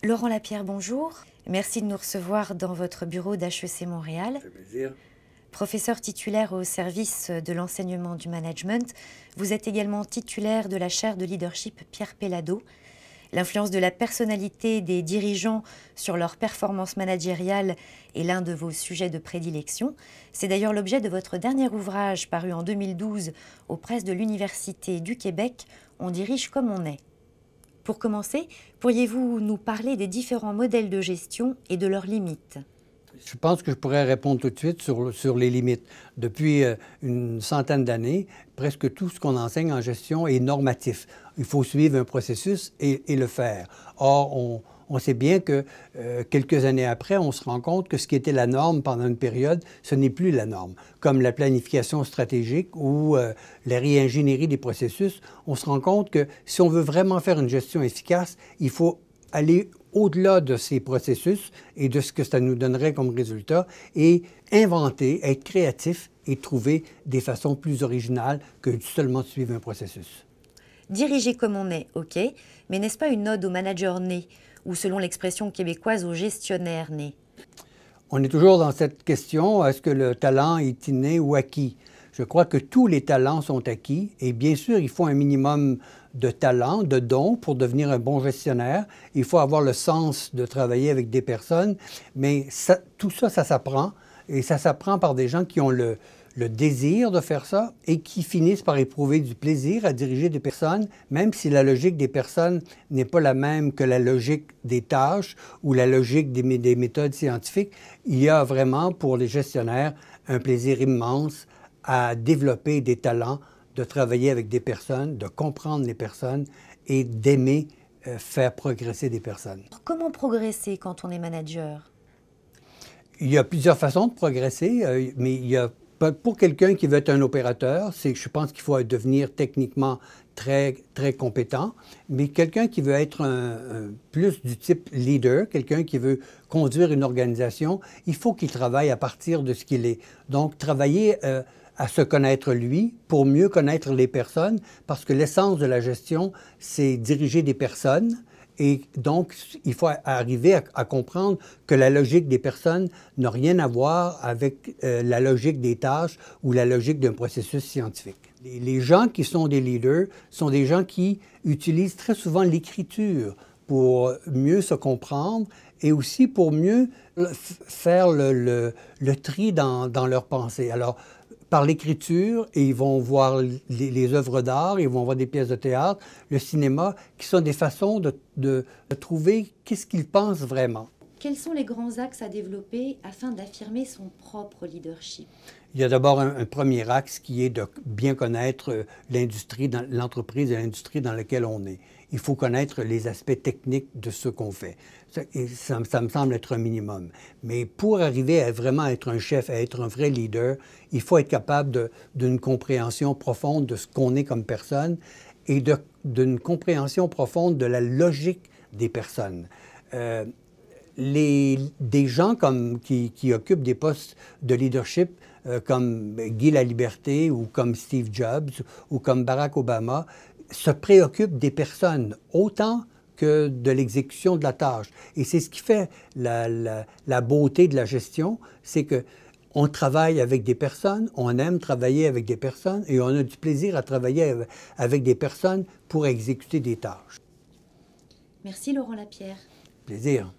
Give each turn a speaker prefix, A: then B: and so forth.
A: Laurent Lapierre, bonjour. Merci de nous recevoir dans votre bureau d'HEC Montréal.
B: Ça fait plaisir.
A: Professeur titulaire au service de l'enseignement du management, vous êtes également titulaire de la chaire de leadership Pierre Pellado. L'influence de la personnalité des dirigeants sur leur performance managériale est l'un de vos sujets de prédilection. C'est d'ailleurs l'objet de votre dernier ouvrage paru en 2012 aux presses de l'Université du Québec, On dirige comme on est. Pour commencer, pourriez-vous nous parler des différents modèles de gestion et de leurs limites?
B: Je pense que je pourrais répondre tout de suite sur les limites. Depuis une centaine d'années, presque tout ce qu'on enseigne en gestion est normatif. Il faut suivre un processus et le faire. Or, on sait bien que quelques années après, on se rend compte que ce qui était la norme pendant une période, ce n'est plus la norme. Comme la planification stratégique ou la réingénierie des processus, on se rend compte que si on veut vraiment faire une gestion efficace, il faut aller au-delà de ces processus et de ce que ça nous donnerait comme résultat et inventer, être créatif et trouver des façons plus originales que seulement suivre un processus.
A: Diriger comme on est, ok, mais n'est-ce pas une ode au manager né ou, selon l'expression québécoise, au gestionnaire né?
B: On est toujours dans cette question, est-ce que le talent est inné ou acquis? Je crois que tous les talents sont acquis et bien sûr, il faut un minimum de talent, de dons pour devenir un bon gestionnaire. Il faut avoir le sens de travailler avec des personnes, mais tout ça, ça s'apprend et ça s'apprend par des gens qui ont le désir de faire ça et qui finissent par éprouver du plaisir à diriger des personnes, même si la logique des personnes n'est pas la même que la logique des tâches ou la logique des méthodes scientifiques. Il y a vraiment pour les gestionnaires un plaisir immense à développer des talents, de travailler avec des personnes, de comprendre les personnes et d'aimer faire progresser des personnes.
A: Comment progresser quand on est manager?
B: Il y a plusieurs façons de progresser, mais il y a pour quelqu'un qui veut être un opérateur, je pense qu'il faut devenir techniquement très compétent, mais quelqu'un qui veut être plus du type leader, quelqu'un qui veut conduire une organisation, il faut qu'il travaille à partir de ce qu'il est. Donc, travailler à se connaître lui pour mieux connaître les personnes, parce que l'essence de la gestion, c'est diriger des personnes. Et donc, il faut arriver à comprendre que la logique des personnes n'a rien à voir avec la logique des tâches ou la logique d'un processus scientifique. Les gens qui sont des leaders sont des gens qui utilisent très souvent l'écriture pour mieux se comprendre et aussi pour mieux faire le tri dans leur pensée. Alors, par l'écriture, et ils vont voir les œuvres d'art, ils vont voir des pièces de théâtre, le cinéma, qui sont des façons de trouver qu'est-ce qu'ils pensent vraiment.
A: Quels sont les grands axes à développer afin d'affirmer son propre leadership?
B: Il y a d'abord un premier axe qui est de bien connaître l'industrie, l'entreprise et l'industrie dans laquelle on est. Il faut connaître les aspects techniques de ce qu'on fait. Ça me semble être un minimum. Mais pour arriver à vraiment être un chef, à être un vrai leader, il faut être capable d'une compréhension profonde de ce qu'on est comme personne et d'une compréhension profonde de la logique des personnes. Des gens qui occupent des postes de leadership comme Guy Laliberté ou comme Steve Jobs ou comme Barack Obama se préoccupent des personnes autant que de l'exécution de la tâche. Et c'est ce qui fait la beauté de la gestion, c'est que on travaille avec des personnes, on aime travailler avec des personnes et on a du plaisir à travailler avec des personnes pour exécuter des tâches.
A: Merci Laurent Lapierre.
B: Plaisir.